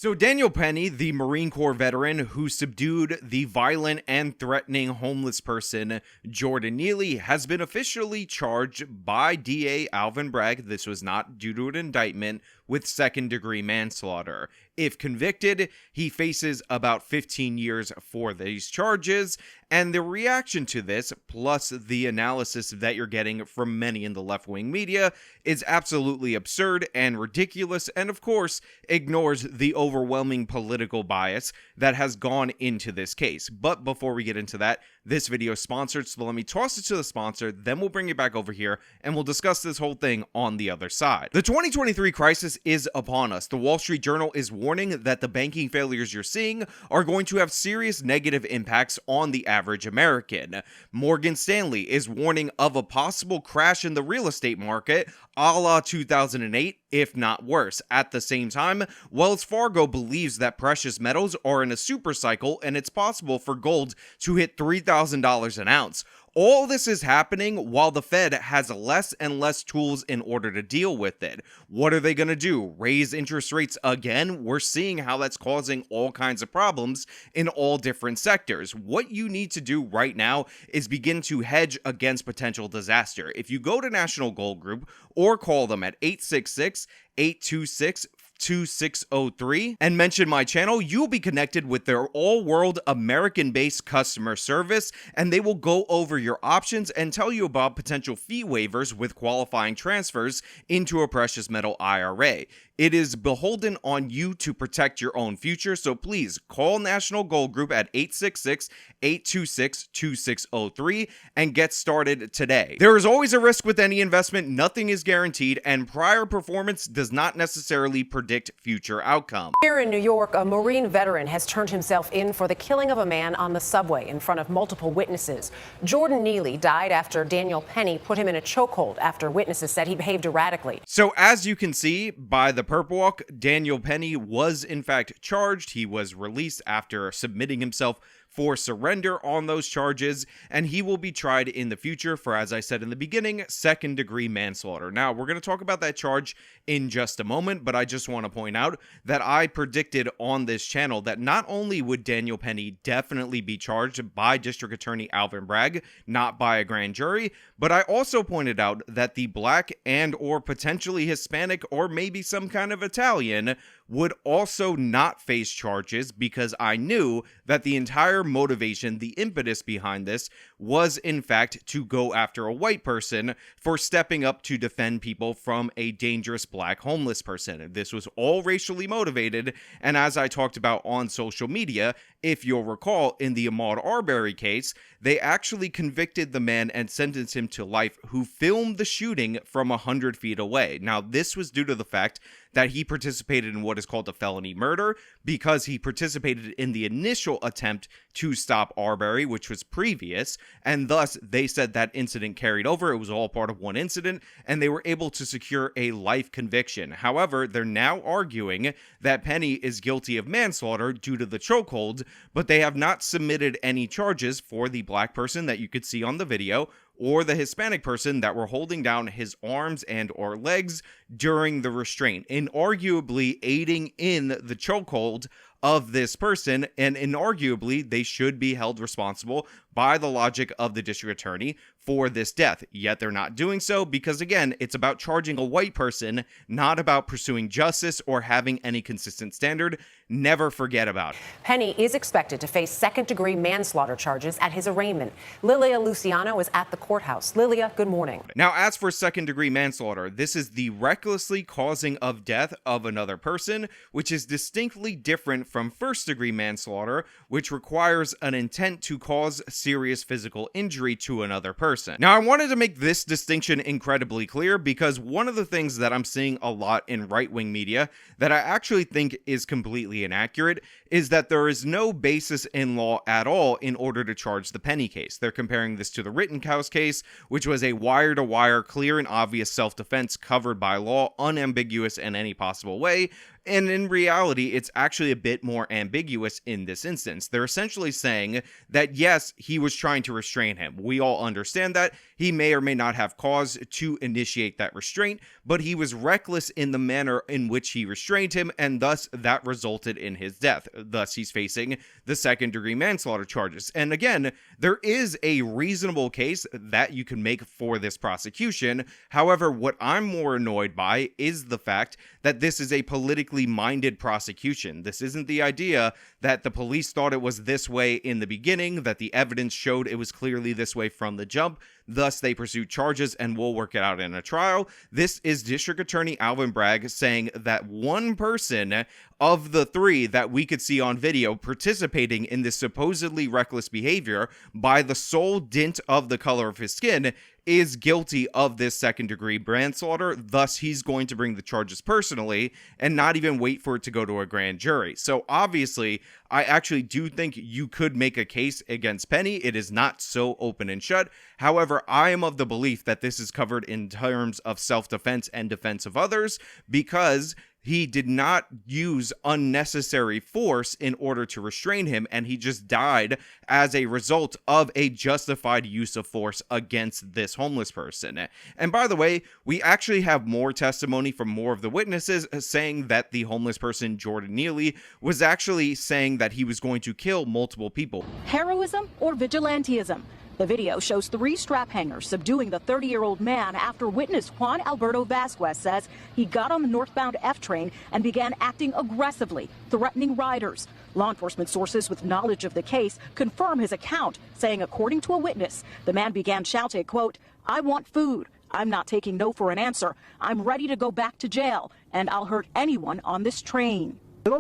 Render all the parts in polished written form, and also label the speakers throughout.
Speaker 1: So Daniel Penny, the Marine Corps veteran who subdued the violent and threatening homeless person Jordan Neely, has been officially charged by DA Alvin Bragg, this was not due to an indictment, with second-degree manslaughter. If convicted, he faces about 15 years for these charges, and the reaction to this, plus the analysis that you're getting from many in the left-wing media, is absolutely absurd and ridiculous, and of course, ignores the overwhelming political bias that has gone into this case. But before we get into that, this video is sponsored, so let me toss it to the sponsor, then we'll bring it back over here, and we'll discuss this whole thing on the other side. The 2023 crisis is upon us. The Wall Street Journal is warning that the banking failures you're seeing are going to have serious negative impacts on the average American. Morgan Stanley is warning of a possible crash in the real estate market, a la 2008, if not worse. At the same time, Wells Fargo believes that precious metals are in a super cycle and it's possible for gold to hit $3,000 an ounce. All this is happening while the Fed has less and less tools in order to deal with it. What are they going to do? Raise interest rates again? We're seeing how that's causing all kinds of problems in all different sectors. What you need to do right now is begin to hedge against potential disaster. If you go to National Gold Group or call them at 866-826-2603 and mention my channel, you'll be connected with their all-world American-based customer service, and they will go over your options and tell you about potential fee waivers with qualifying transfers into a precious metal IRA. It is beholden on you to protect your own future, so please call National Gold Group at 866-826-2603 and get started today. There is always a risk with any investment, nothing is guaranteed, and prior performance does not necessarily predict future outcome.
Speaker 2: Here in New York, a Marine veteran has turned himself in for the killing of a man on the subway in front of multiple witnesses. Jordan Neely died after Daniel Penny put him in a chokehold after witnesses said he behaved erratically.
Speaker 1: So as you can see by the perp walk, Daniel Penny was in fact charged. He was released after submitting himself for surrender on those charges, and he will be tried in the future for, as I said in the beginning, second-degree manslaughter. Now, we're going to talk about that charge in just a moment, but I just want to point out that I predicted on this channel that not only would Daniel Penny definitely be charged by District Attorney Alvin Bragg, not by a grand jury, but I also pointed out that the black and or potentially Hispanic or maybe some kind of Italian would also not face charges, because I knew that the entire motivation, the impetus behind this, was in fact to go after a white person for stepping up to defend people from a dangerous black homeless person. This was all racially motivated, and as I talked about on social media, if you'll recall, in the Ahmaud Arbery case, they actually convicted the man and sentenced him to life who filmed the shooting from 100 feet away. Now, this was due to the fact that he participated in what is called a felony murder, because he participated in the initial attempt to stop Arbery, which was previous, and thus they said that incident carried over. It was all part of one incident, and they were able to secure a life conviction. However, they're now arguing that Penny is guilty of manslaughter due to the chokehold, but they have not submitted any charges for the black person that you could see on the video, or the Hispanic person that were holding down his arms and or legs during the restraint, inarguably aiding in the chokehold of this person, and inarguably they should be held responsible by the logic of the district attorney for this death. Yet they're not doing so because, again, it's about charging a white person, not about pursuing justice or having any consistent standard. Never forget about it.
Speaker 2: Penny is expected to face second-degree manslaughter charges at his arraignment. Lilia Luciano is at the courthouse. Lilia, good morning.
Speaker 1: Now, as for second-degree manslaughter, this is the recklessly causing of death of another person, which is distinctly different from first-degree manslaughter, which requires an intent to cause serious physical injury to another person. Now, I wanted to make this distinction incredibly clear because one of the things that I'm seeing a lot in right-wing media that I actually think is completely inaccurate is that there is no basis in law at all in order to charge the Penny case. They're comparing this to the Rittenhouse case, which was a wire-to-wire, clear and obvious self-defense covered by law, unambiguous in any possible way, And in reality, it's actually a bit more ambiguous in this instance. They're essentially saying that, yes, he was trying to restrain him. We all understand that. He may or may not have cause to initiate that restraint, but he was reckless in the manner in which he restrained him, and thus that resulted in his death. Thus, he's facing the second-degree manslaughter charges. And again, there is a reasonable case that you can make for this prosecution. However, what I'm more annoyed by is the fact that this is a politically minded prosecution. This isn't the idea that the police thought it was this way in the beginning, that the evidence showed it was clearly this way from the jump. Thus, they pursued charges and will work it out in a trial. This is District Attorney Alvin Bragg saying that one person of the three that we could see on video participating in this supposedly reckless behavior by the sole dint of the color of his skin is guilty of this second-degree manslaughter. Thus, he's going to bring the charges personally and not even wait for it to go to a grand jury. So obviously, I actually do think you could make a case against Penny. It is not so open and shut. However, I am of the belief that this is covered in terms of self-defense and defense of others, because he did not use unnecessary force in order to restrain him, and he just died as a result of a justified use of force against this homeless person. And by the way, we actually have more testimony from more of the witnesses saying that the homeless person, Jordan Neely, was actually saying that he was going to kill multiple people.
Speaker 3: Heroism or vigilantism? The video shows 3 strap hangers subduing the 30-year-old man after witness Juan Alberto Vasquez says he got on the northbound F train and began acting aggressively, threatening riders. Law enforcement sources with knowledge of the case confirm his account, saying according to a witness, the man began shouting, quote, "I want food. I'm not taking no for an answer. I'm ready to go back to jail, and I'll hurt anyone on this train."
Speaker 4: The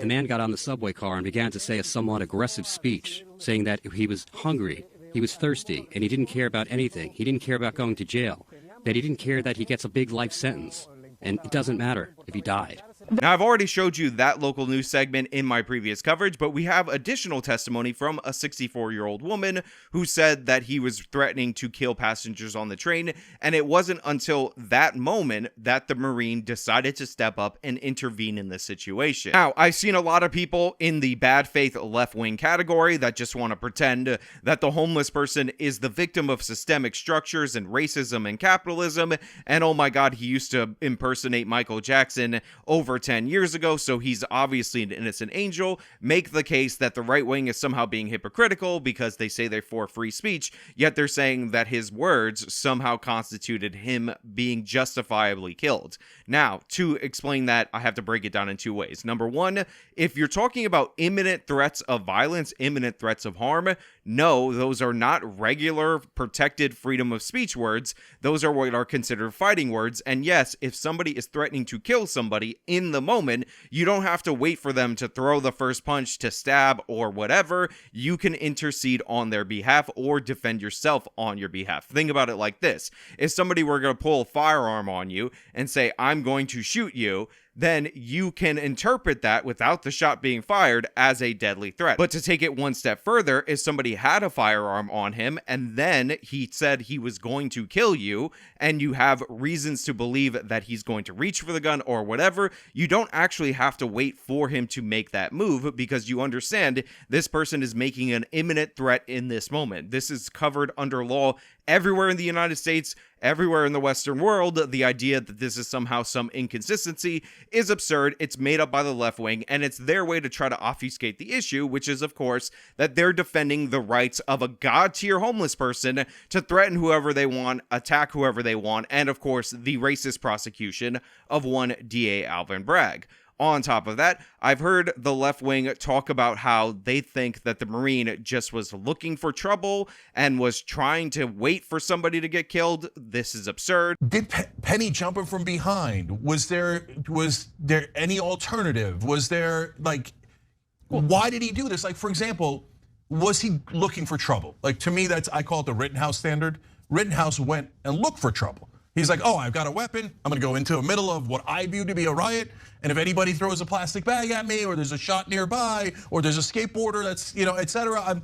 Speaker 4: man got on the subway car and began to say a somewhat aggressive speech, saying that he was hungry, he was thirsty, and he didn't care about anything. He didn't care about going to jail, that he didn't care that he gets a big life sentence, and it doesn't matter if he died.
Speaker 1: Now, I've already showed you that local news segment in my previous coverage, but we have additional testimony from a 64-year-old woman who said that he was threatening to kill passengers on the train, and it wasn't until that moment that the Marine decided to step up and intervene in the situation. Now, I've seen a lot of people in the bad faith left-wing category that just want to pretend that the homeless person is the victim of systemic structures and racism and capitalism, and oh my god, he used to impersonate Michael Jackson over 10 years ago, so he's obviously an innocent angel. Make the case that the right wing is somehow being hypocritical because they say they're for free speech, yet they're saying that his words somehow constituted him being justifiably killed. Now, to explain that, I have to break it down in 2 ways. Number one, if you're talking about imminent threats of violence, imminent threats of harm, no, those are not regular protected freedom of speech words. Those are what are considered fighting words. And yes, if somebody is threatening to kill somebody in the moment, you don't have to wait for them to throw the first punch, to stab, or whatever. You can intercede on their behalf or defend yourself on your behalf. Think about it like this. If somebody were going to pull a firearm on you and say, "I'm going to shoot you," then you can interpret that without the shot being fired as a deadly threat. But to take it one step further, if somebody had a firearm on him and then he said he was going to kill you, and you have reasons to believe that he's going to reach for the gun or whatever, you don't actually have to wait for him to make that move, because you understand this person is making an imminent threat in this moment. This is covered under law everywhere in the United States, everywhere in the Western world. The idea that this is somehow some inconsistency is absurd. It's made up by the left wing, and it's their way to try to obfuscate the issue, which is, of course, that they're defending the rights of a god-tier homeless person to threaten whoever they want, attack whoever they want, and, of course, the racist prosecution of one DA Alvin Bragg. On top of that, I've heard the left wing talk about how they think that the Marine just was looking for trouble and was trying to wait for somebody to get killed. This is absurd.
Speaker 5: Did Penny jump him from behind? Was there any alternative? Was there, like, why did he do this? Like, for example, was he looking for trouble? Like, to me, I call it the Rittenhouse standard. Rittenhouse went and looked for trouble. He's like, oh, I've got a weapon. I'm gonna go into the middle of what I view to be a riot. And if anybody throws a plastic bag at me, or there's a shot nearby, or there's a skateboarder that's, et cetera,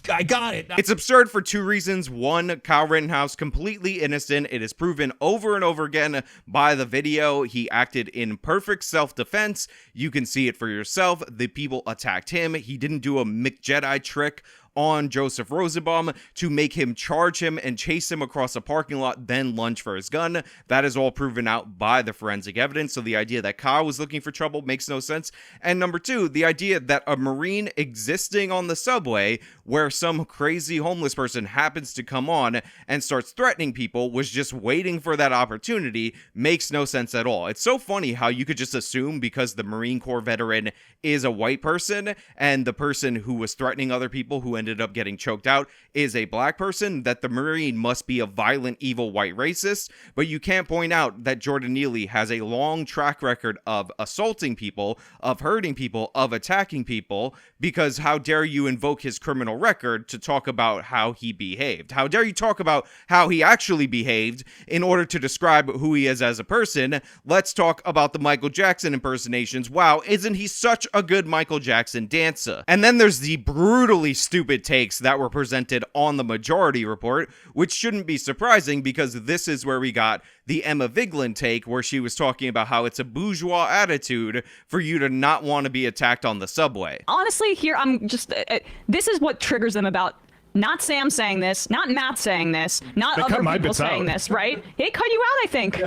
Speaker 5: I got it.
Speaker 1: It's absurd for two reasons. One, Kyle Rittenhouse, completely innocent. It is proven over and over again by the video. He acted in perfect self-defense. You can see it for yourself. The people attacked him. He didn't do a McJedi trick on Joseph Rosenbaum to make him charge him and chase him across a parking lot, then lunge for his gun. That is all proven out by the forensic evidence. So the idea that Kyle was looking for trouble makes no sense. And number two, the idea that a Marine existing on the subway where some crazy homeless person happens to come on and starts threatening people was just waiting for that opportunity makes no sense at all. It's so funny how you could just assume because the Marine Corps veteran is a white person and the person who was threatening other people who ended up getting choked out is a black person, that the Marine must be a violent, evil white racist. But you can't point out that Jordan Neely has a long track record of assaulting people, of hurting people, of attacking people, because how dare you invoke his criminal record to talk about how he behaved? How dare you talk about how he actually behaved in order to describe who he is as a person? Let's talk about the Michael Jackson impersonations. Wow, isn't he such a good Michael Jackson dancer? And then there's the brutally stupid takes that were presented on the majority report, which shouldn't be surprising because this is where we got the Emmaviglin take, where she was talking about how it's a bourgeois attitude for you to not want to be attacked on the subway.
Speaker 6: Honestly, here I'm just this is what triggers them about not Sam saying this, not Matt saying this, not other people saying this, right? It cut you out, I think.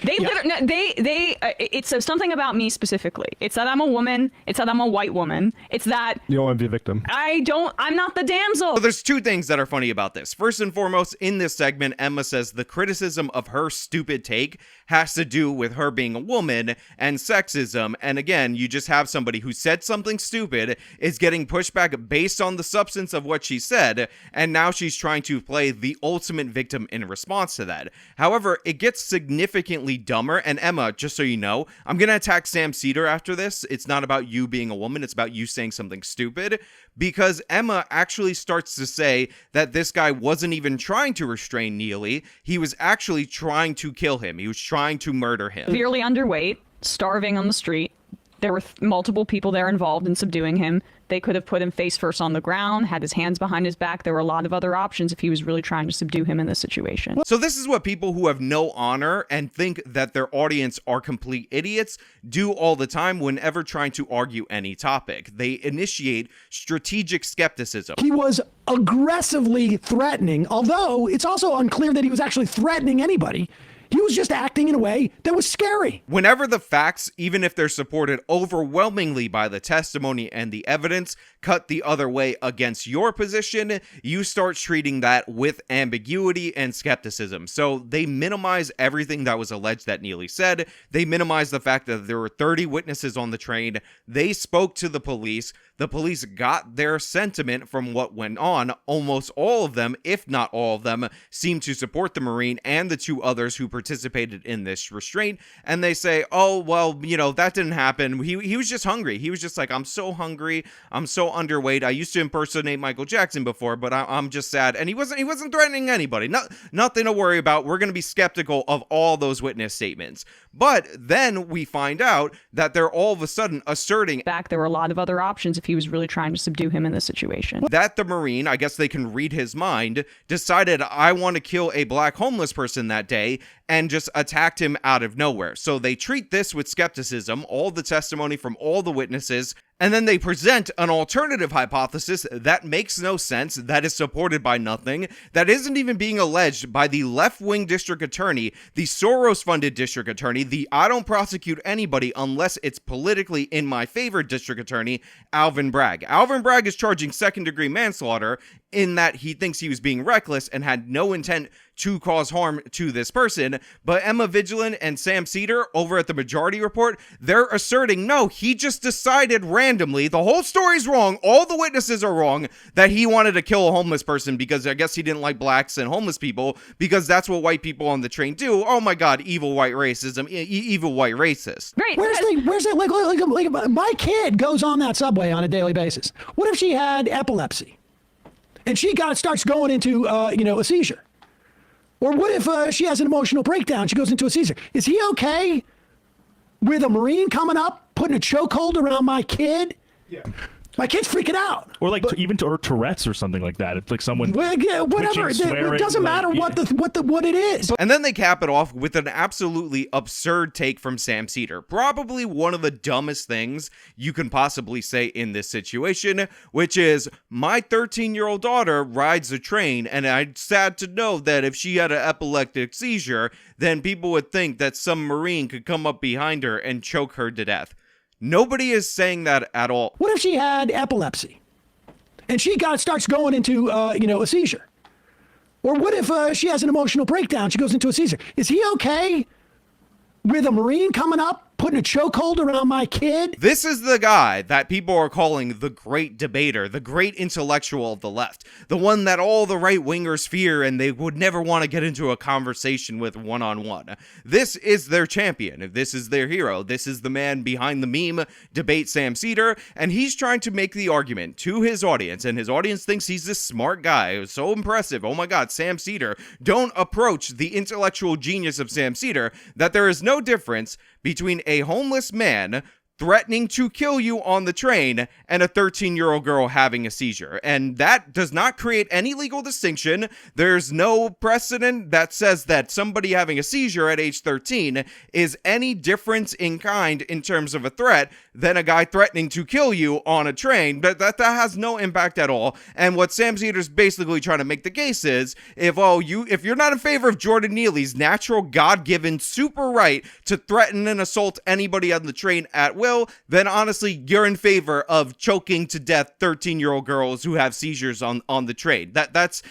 Speaker 6: They literally, it's something about me specifically. It's that I'm a woman. It's that I'm a white woman. It's that
Speaker 7: you don't want to be a victim.
Speaker 6: I'm not the damsel.
Speaker 1: So there's two things that are funny about this. First and foremost, in this segment, Emma says the criticism of her stupid take has to do with her being a woman and sexism. And again, you just have somebody who said something stupid, is getting pushed back based on the substance of what she said, and now she's trying to play the ultimate victim in response to that. However, it gets significantly dumber. And Emma, just so you know, I'm gonna attack Sam Cedar after this. It's not about you being a woman, it's about you saying something stupid, because Emma actually starts to say that this guy wasn't even trying to restrain Neely. He was actually trying to kill him. He was trying to murder him.
Speaker 6: Severely underweight, starving on the street. There were multiple people there involved in subduing him. They could have put him face first on the ground, had his hands behind his back. There were a lot of other options if he was really trying to subdue him in this situation.
Speaker 1: So this is what people who have no honor and think that their audience are complete idiots do all the time whenever trying to argue any topic. They initiate strategic skepticism.
Speaker 8: He was aggressively threatening, although it's also unclear that he was actually threatening anybody. He was just acting in a way that was scary.
Speaker 1: Whenever the facts, even if they're supported overwhelmingly by the testimony and the evidence, cut the other way against your position, you start treating that with ambiguity and skepticism. So they minimize everything that was alleged that Neely said. They minimize the fact that there were 30 witnesses on the train. They spoke to the police. The police got their sentiment from what went on. Almost all of them, if not all of them, seemed to support the Marine and the two others who participated in this restraint. And they say, oh, well, you know, that didn't happen. He was just hungry. He was just like, I'm so hungry. I'm so underweight. I used to impersonate Michael Jackson before, but I'm just sad. And he wasn't threatening anybody. Nothing to worry about. We're going to be skeptical of all those witness statements. But then we find out that they're all of a sudden asserting
Speaker 6: back there were a lot of other options if he was really trying to subdue him in this situation.
Speaker 1: That the Marine, I guess they can read his mind, decided I want to kill a black homeless person that day and just attacked him out of nowhere. So they treat this with skepticism, all the testimony from all the witnesses, and then they present an alternative hypothesis that makes no sense, that is supported by nothing, that isn't even being alleged by the left-wing district attorney, the Soros-funded district attorney, the I don't prosecute anybody unless it's politically in my favor district attorney, Alvin Bragg. Alvin Bragg is charging second-degree manslaughter in that he thinks he was being reckless and had no intent to cause harm to this person. But Emmaviglin and Sam Cedar over at the majority report, they're asserting, no, he just decided randomly, the whole story's wrong, all the witnesses are wrong, that he wanted to kill a homeless person because I guess he didn't like blacks and homeless people because that's what white people on the train do. Oh my God, evil white racism, evil white racist.
Speaker 6: Right.
Speaker 8: Where's it? Like my kid goes on that subway on a daily basis. What if she had epilepsy and she starts going into a seizure? Or what if she has an emotional breakdown? She goes into a seizure. Is he okay with a Marine coming up, putting a chokehold around my kid?
Speaker 7: Yeah.
Speaker 8: My kid's freaking out.
Speaker 7: Or like even or Tourette's or something like that. It's like someone
Speaker 8: whatever. It doesn't matter what it is.
Speaker 1: And then they cap it off with an absolutely absurd take from Sam Seder. Probably one of the dumbest things you can possibly say in this situation, which is, my 13-year-old daughter rides a train, and I'm sad to know that if she had an epileptic seizure, then people would think that some Marine could come up behind her and choke her to death. Nobody is saying that at all.
Speaker 8: What if she had epilepsy and she starts going into, a seizure? Or what if she has an emotional breakdown? She goes into a seizure. Is he okay with a Marine coming up, putting a chokehold around my kid?
Speaker 1: This is the guy that people are calling the great debater, the great intellectual of the left, the one that all the right-wingers fear and they would never want to get into a conversation with one-on-one. This is their champion. This is their hero. This is the man behind the meme, Debate Sam Seder, and he's trying to make the argument to his audience, and his audience thinks he's this smart guy. It's so impressive. Oh my God, Sam Seder. Don't approach the intellectual genius of Sam Seder, that there is no difference between a homeless man threatening to kill you on the train and a 13-year-old girl having a seizure. And that does not create any legal distinction. There's no precedent that says that somebody having a seizure at age 13 is any difference in kind in terms of a threat than a guy threatening to kill you on a train. But that has no impact at all. And what Sam Seder's basically trying to make the case is, if you're not in favor of Jordan Neely's natural, God-given super right to threaten and assault anybody on the train at will, then honestly, you're in favor of choking to death 13-year-old girls who have seizures on the train. That's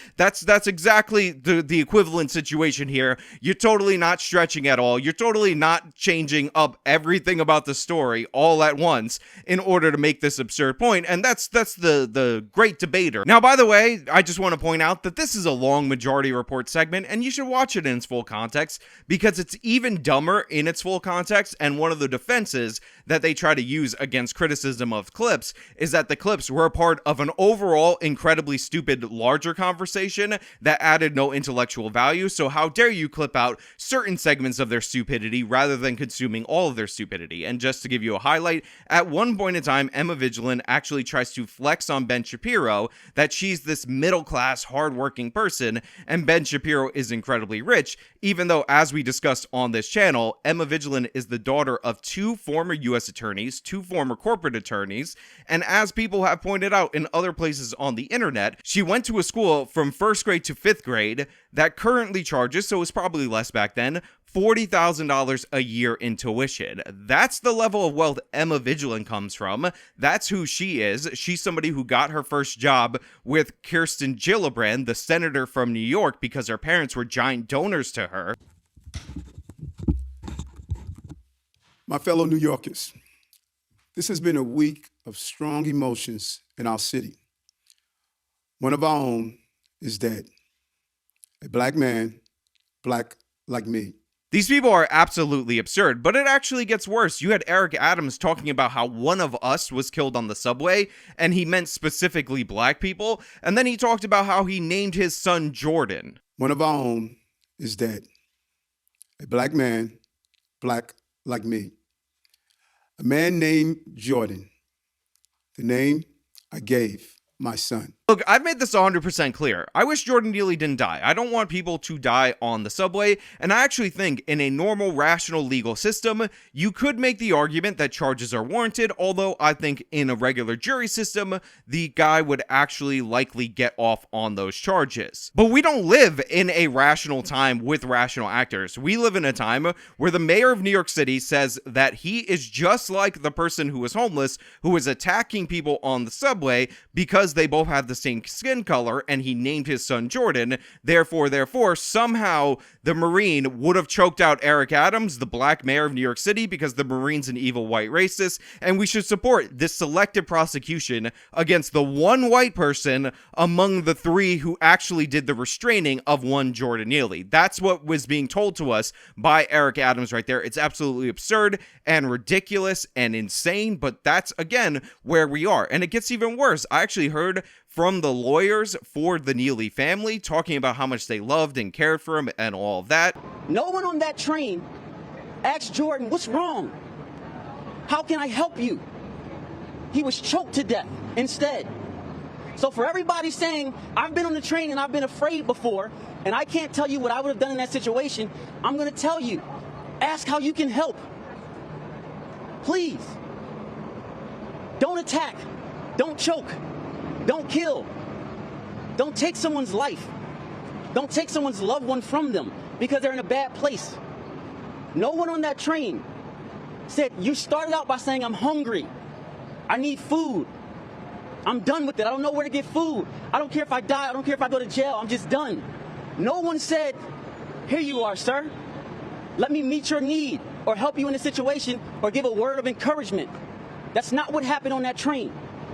Speaker 1: exactly the equivalent situation here. You're totally not stretching at all. You're totally not changing up everything about the story all at once in order to make this absurd point, and that's the great debater. Now, by the way, I just want to point out that this is a long Majority Report segment, and you should watch it in its full context, because it's even dumber in its full context, and one of the defenses that they try to use against criticism of clips is that the clips were a part of an overall incredibly stupid larger conversation that added no intellectual value. So how dare you clip out certain segments of their stupidity rather than consuming all of their stupidity? And just to give you a highlight, at one point in time, Emmaviglin actually tries to flex on Ben Shapiro that she's this middle-class, hardworking person, and Ben Shapiro is incredibly rich, even though, as we discussed on this channel, Emmaviglin is the daughter of two former U.S. attorneys, two former corporate attorneys, and as people have pointed out in other places on the internet, she went to a school from 1st grade to 5th grade that currently charges, so it's probably less back then, $40,000 a year in tuition. That's the level of wealth Emmaviglin comes from. That's who she is. She's somebody who got her first job with Kirsten Gillibrand, the senator from New York, because her parents were giant donors to her.
Speaker 9: My fellow New Yorkers, this has been a week of strong emotions in our city. One of our own is dead. A black man, black like me.
Speaker 1: These people are absolutely absurd, but it actually gets worse. You had Eric Adams talking about how one of us was killed on the subway, and he meant specifically black people, and then he talked about how he named his son Jordan.
Speaker 9: One of our own is dead. A black man, black like me. A man named Jordan, the name I gave my son.
Speaker 1: Look, I've made this 100% clear. I wish Jordan Neely didn't die. I don't want people to die on the subway, and I actually think in a normal, rational legal system, you could make the argument that charges are warranted, although I think in a regular jury system, the guy would actually likely get off on those charges. But we don't live in a rational time with rational actors. We live in a time where the mayor of New York City says that he is just like the person who was homeless, who was attacking people on the subway because they both had the same skin color, and he named his son Jordan. Therefore, somehow the Marine would have choked out Eric Adams, the black mayor of New York City, because the Marine's an evil white racist, and we should support this selective prosecution against the one white person among the three who actually did the restraining of one Jordan Neely. That's what was being told to us by Eric Adams right there. It's absolutely absurd and ridiculous and insane, but that's, again, where we are. And it gets even worse. I actually heard from the lawyers for the Neely family talking about how much they loved and cared for him and all of that.
Speaker 10: No one on that train asked Jordan, what's wrong? How can I help you? He was choked to death. instead. So for everybody saying, I've been on the train and I've been afraid before, and I can't tell you what I would have done in that situation, I'm going to tell you. Ask how you can help. Please. Don't attack. Don't choke. Don't kill. Don't take someone's life. Don't take someone's loved one from them because they're in a bad place. No one on that train said, you started out by saying, I'm hungry. I need food. I'm done with it. I don't know where to get food. I don't care if I die. I don't care if I go to jail. I'm just done. No one said, here you are, sir. Let me meet your need or help you in a situation or give a word of encouragement. That's not what happened on that train.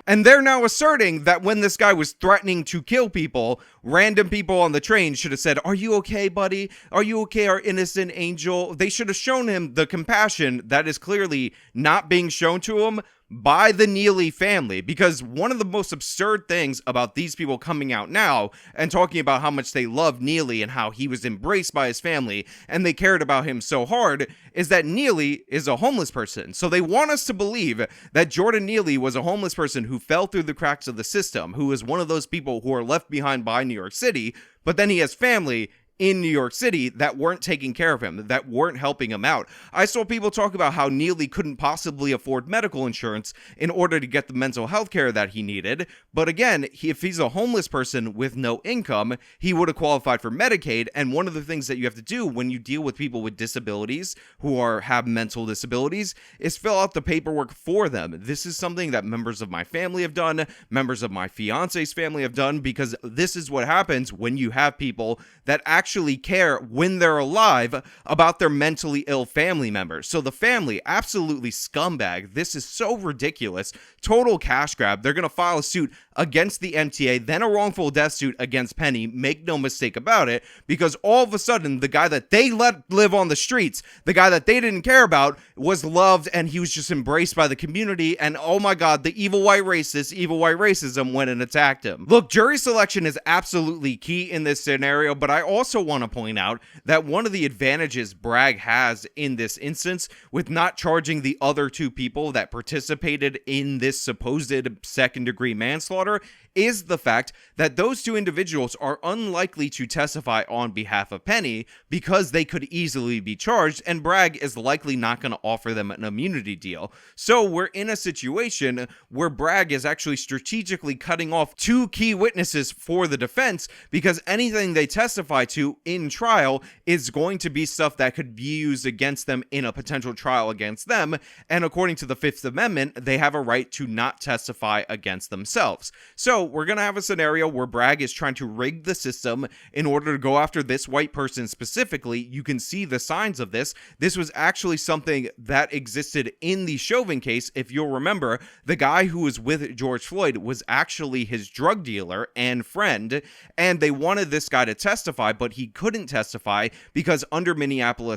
Speaker 1: And they're now asserting that when this guy was threatening to kill people, random people on the train should have said, are you okay, buddy? Are you okay, our innocent angel? They should have shown him the compassion that is clearly not being shown to him by the Neely family, because one of the most absurd things about these people coming out now and talking about how much they love Neely and how he was embraced by his family and they cared about him so hard is that Neely is a homeless person. So they want us to believe that Jordan Neely was a homeless person who fell through the cracks of the system, who is one of those people who are left behind by New York City, but then he has family in New York City that weren't taking care of him, that weren't helping him out. I saw people talk about how Neely couldn't possibly afford medical insurance in order to get the mental health care that he needed. But again, if he's a homeless person with no income, he would have qualified for Medicaid. And one of the things that you have to do when you deal with people with disabilities who have mental disabilities is fill out the paperwork for them. This is something that members of my family have done, members of my fiance's family have done, because this is what happens when you have people that actually care when they're alive about their mentally ill family members. So the family, absolutely scumbag. This is so ridiculous. Total cash grab. They're going to file a suit against the MTA, then a wrongful death suit against Penny. Make no mistake about it, because all of a sudden, the guy that they let live on the streets, the guy that they didn't care about, was loved and he was just embraced by the community. And oh my God, the evil white racism went and attacked him. Look, jury selection is absolutely key in this scenario, but I also want to point out that one of the advantages Bragg has in this instance with not charging the other two people that participated in this supposed second-degree manslaughter is the fact that those two individuals are unlikely to testify on behalf of Penny because they could easily be charged, and Bragg is likely not going to offer them an immunity deal. So we're in a situation where Bragg is actually strategically cutting off two key witnesses for the defense, because anything they testify to in trial is going to be stuff that could be used against them in a potential trial against them, and according to the Fifth Amendment, they have a right to not testify against themselves. So we're going to have a scenario where Bragg is trying to rig the system in order to go after this white person specifically. You can see the signs of this. This was actually something that existed in the Chauvin case. If you'll remember, the guy who was with George Floyd was actually his drug dealer and friend, and they wanted this guy to testify, but he couldn't testify because under Minnesota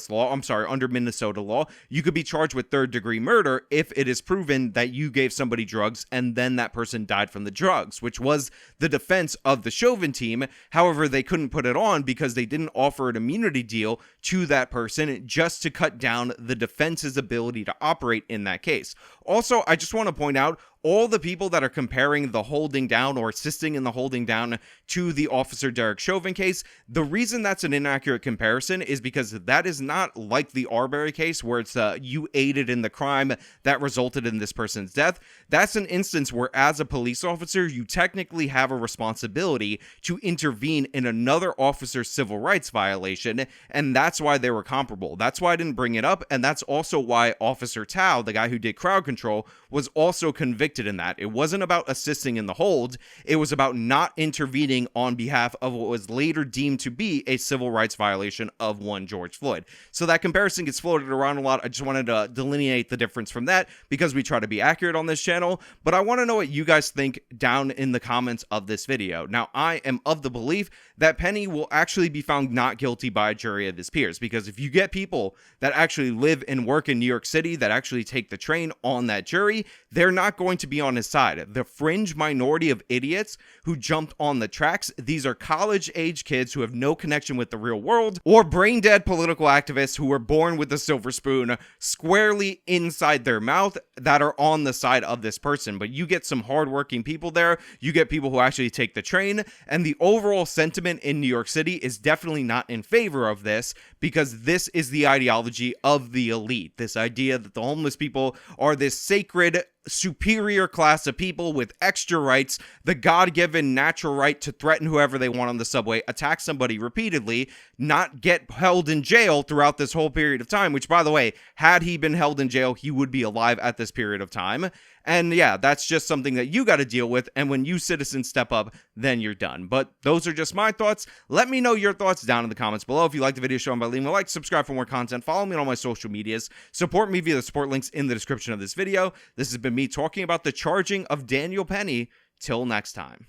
Speaker 1: law, you could be charged with third-degree murder if it is proven that you gave somebody drugs and then that person died from the drugs, which was the defense of the Chauvin team. However, they couldn't put it on because they didn't offer an immunity deal to that person just to cut down the defense's ability to operate in that case. Also, I just want to point out, all the people that are comparing the holding down or assisting in the holding down to the Officer Derek Chauvin case, the reason that's an inaccurate comparison is because that is not like the Arbery case where it's you aided in the crime that resulted in this person's death. That's an instance where as a police officer, you technically have a responsibility to intervene in another officer's civil rights violation, and that's why they were comparable. That's why I didn't bring it up, and that's also why Officer Tao, the guy who did crowd control, was also convicted in that. It wasn't about assisting in the hold, it was about not intervening on behalf of what was later deemed to be a civil rights violation of one George Floyd. So that comparison gets floated around a lot. I just wanted to delineate the difference from that because we try to be accurate on this channel, but I want to know what you guys think down in the comments of this video. Now, I am of the belief that Penny will actually be found not guilty by a jury of his peers, because if you get people that actually live and work in New York City that actually take the train on that jury, they're not going to to be on his side. The fringe minority of idiots who jumped on the tracks, these are college-age kids who have no connection with the real world, or brain-dead political activists who were born with a silver spoon squarely inside their mouth that are on the side of this person. But you get some hardworking people there, you get people who actually take the train, and the overall sentiment in New York City is definitely not in favor of this, because this is the ideology of the elite. This idea that the homeless people are this sacred, superior class of people with extra rights, the God-given natural right to threaten whoever they want on the subway, attack somebody repeatedly, not get held in jail throughout this whole period of time, which, by the way, had he been held in jail, he would be alive at this period of time. And yeah, that's just something that you got to deal with, and when you citizens step up, then you're done. But those are just my thoughts. Let me know your thoughts down in the comments below. If you like the video, show them by leaving a like, subscribe for more content, follow me on all my social medias, support me via the support links in the description of this video. This has been me talking about the charging of Daniel Penny. Till next time.